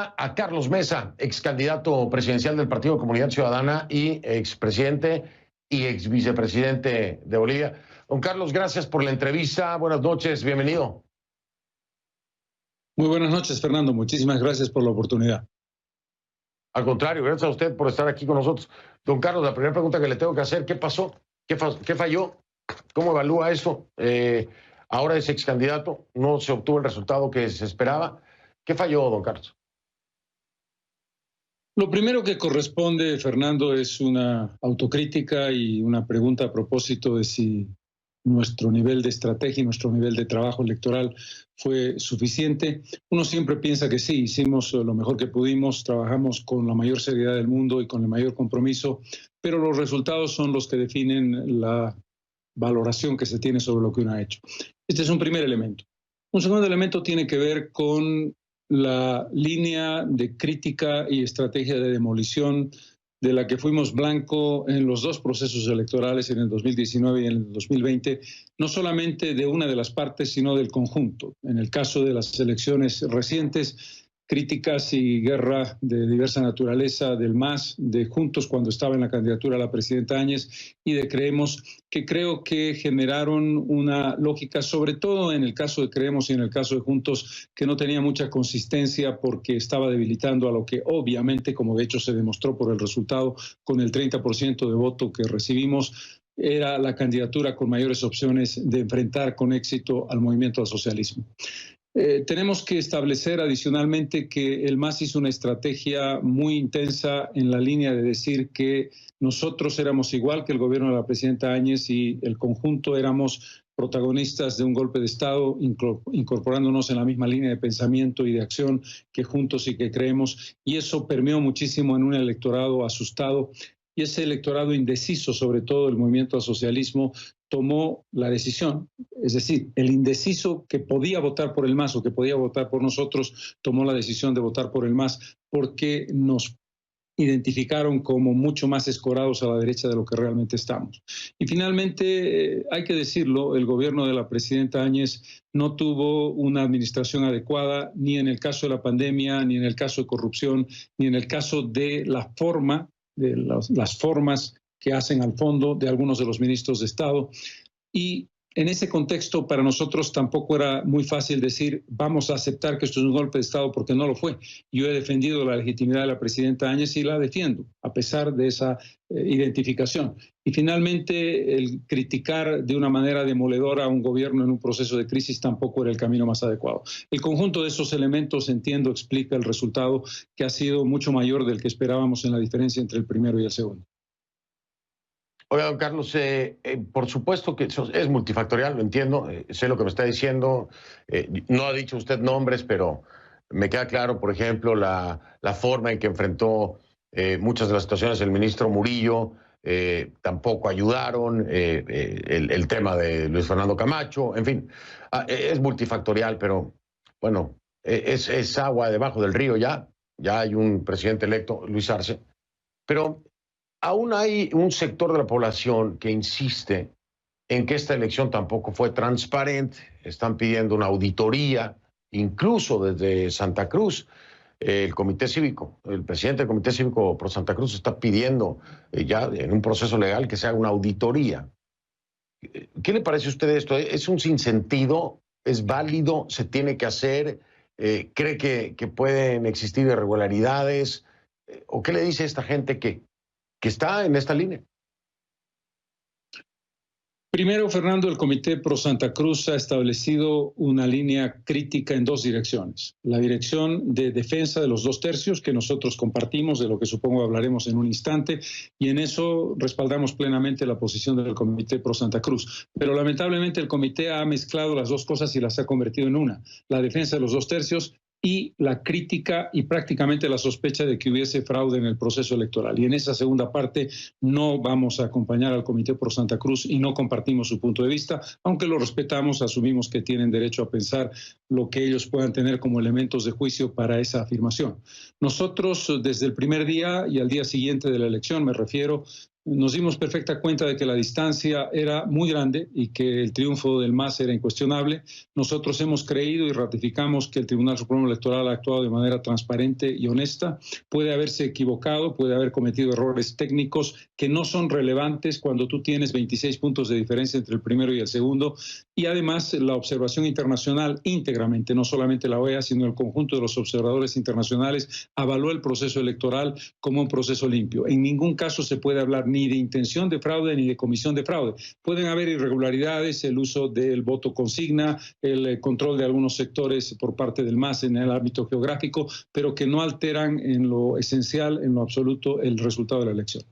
A Carlos Mesa, ex candidato presidencial del Partido Comunidad Ciudadana y expresidente y ex vicepresidente de Bolivia. Don Carlos, gracias por la entrevista. Buenas noches, bienvenido. Muy buenas noches, Fernando. Muchísimas gracias por la oportunidad. Al contrario, gracias a usted por estar aquí con nosotros. Don Carlos, la primera pregunta que le tengo que hacer, ¿qué pasó? ¿Qué falló? ¿Cómo evalúa eso? Ahora es ex candidato, no se obtuvo el resultado que se esperaba. ¿Qué falló, don Carlos? Lo primero que corresponde, Fernando, es una autocrítica y una pregunta a propósito de si nuestro nivel de estrategia y nuestro nivel de trabajo electoral fue suficiente. Uno siempre piensa que sí, hicimos lo mejor que pudimos, trabajamos con la mayor seriedad del mundo y con el mayor compromiso, pero los resultados son los que definen la valoración que se tiene sobre lo que uno ha hecho. Este es un primer elemento. Un segundo elemento tiene que ver con la línea de crítica y estrategia de demolición de la que fuimos blanco en los dos procesos electorales, en el 2019 y en el 2020, no solamente de una de las partes, sino del conjunto. En el caso de las elecciones recientes, críticas y guerra de diversa naturaleza del MAS, de Juntos cuando estaba en la candidatura a la presidenta Áñez y de Creemos, que creo que generaron una lógica, sobre todo en el caso de Creemos y en el caso de Juntos, que no tenía mucha consistencia porque estaba debilitando a lo que obviamente, como de hecho se demostró por el resultado, con el 30% de voto que recibimos, era la candidatura con mayores opciones de enfrentar con éxito al movimiento al socialismo. Tenemos que establecer adicionalmente que el MAS hizo una estrategia muy intensa en la línea de decir que nosotros éramos igual que el gobierno de la presidenta Áñez y el conjunto éramos protagonistas de un golpe de Estado, incorporándonos en la misma línea de pensamiento y de acción que Juntos y que Creemos, y eso permeó muchísimo en un electorado asustado. Y ese electorado indeciso, sobre todo el movimiento al socialismo, tomó la decisión, es decir, el indeciso que podía votar por el MAS o que podía votar por nosotros, tomó la decisión de votar por el MAS porque nos identificaron como mucho más escorados a la derecha de lo que realmente estamos. Y finalmente, hay que decirlo, el gobierno de la presidenta Áñez no tuvo una administración adecuada, ni en el caso de la pandemia, ni en el caso de corrupción, ni en el caso de la forma, de las formas que hacen al fondo de algunos de los ministros de Estado. Y en ese contexto, para nosotros tampoco era muy fácil decir vamos a aceptar que esto es un golpe de Estado porque no lo fue. Yo he defendido la legitimidad de la presidenta Áñez y la defiendo, a pesar de esa identificación. Y finalmente, el criticar de una manera demoledora a un gobierno en un proceso de crisis tampoco era el camino más adecuado. El conjunto de esos elementos, entiendo, explica el resultado que ha sido mucho mayor del que esperábamos en la diferencia entre el primero y el segundo. Oiga, don Carlos, por supuesto que eso es multifactorial, lo entiendo, sé lo que me está diciendo, no ha dicho usted nombres, pero me queda claro, por ejemplo, la forma en que enfrentó muchas de las situaciones el ministro Murillo, tampoco ayudaron, el tema de Luis Fernando Camacho, en fin, es multifactorial, pero bueno, es agua debajo del río ya hay un presidente electo, Luis Arce, pero aún hay un sector de la población que insiste en que esta elección tampoco fue transparente. Están pidiendo una auditoría, incluso desde Santa Cruz. El Comité Cívico, el presidente del Comité Cívico Pro Santa Cruz está pidiendo ya en un proceso legal que se haga una auditoría. ¿Qué le parece a usted esto? ¿Es un sinsentido? ¿Es válido? ¿Se tiene que hacer? ¿Cree que pueden existir irregularidades? ¿O qué le dice a esta gente que está en esta línea? Primero, Fernando, el Comité Pro Santa Cruz ha establecido una línea crítica en dos direcciones. La dirección de defensa de los 2/3, que nosotros compartimos, de lo que supongo hablaremos en un instante, y en eso respaldamos plenamente la posición del Comité Pro Santa Cruz. Pero lamentablemente el comité ha mezclado las dos cosas y las ha convertido en una. La defensa de los 2/3 y la crítica y prácticamente la sospecha de que hubiese fraude en el proceso electoral. Y en esa segunda parte no vamos a acompañar al Comité Pro Santa Cruz y no compartimos su punto de vista, aunque lo respetamos, asumimos que tienen derecho a pensar lo que ellos puedan tener como elementos de juicio para esa afirmación. Nosotros, desde el primer día y al día siguiente de la elección, me refiero, nos dimos perfecta cuenta de que la distancia era muy grande y que el triunfo del MAS era incuestionable. Nosotros hemos creído y ratificamos que el Tribunal Supremo Electoral ha actuado de manera transparente y honesta. Puede haberse equivocado, puede haber cometido errores técnicos que no son relevantes cuando tú tienes 26 puntos de diferencia entre el primero y el segundo. Y además la observación internacional íntegramente, no solamente la OEA, sino el conjunto de los observadores internacionales, avaló el proceso electoral como un proceso limpio. En ningún caso se puede hablar ni de intención de fraude ni de comisión de fraude. Pueden haber irregularidades, el uso del voto consigna, el control de algunos sectores por parte del MAS en el ámbito geográfico, pero que no alteran en lo esencial, en lo absoluto, el resultado de la elección.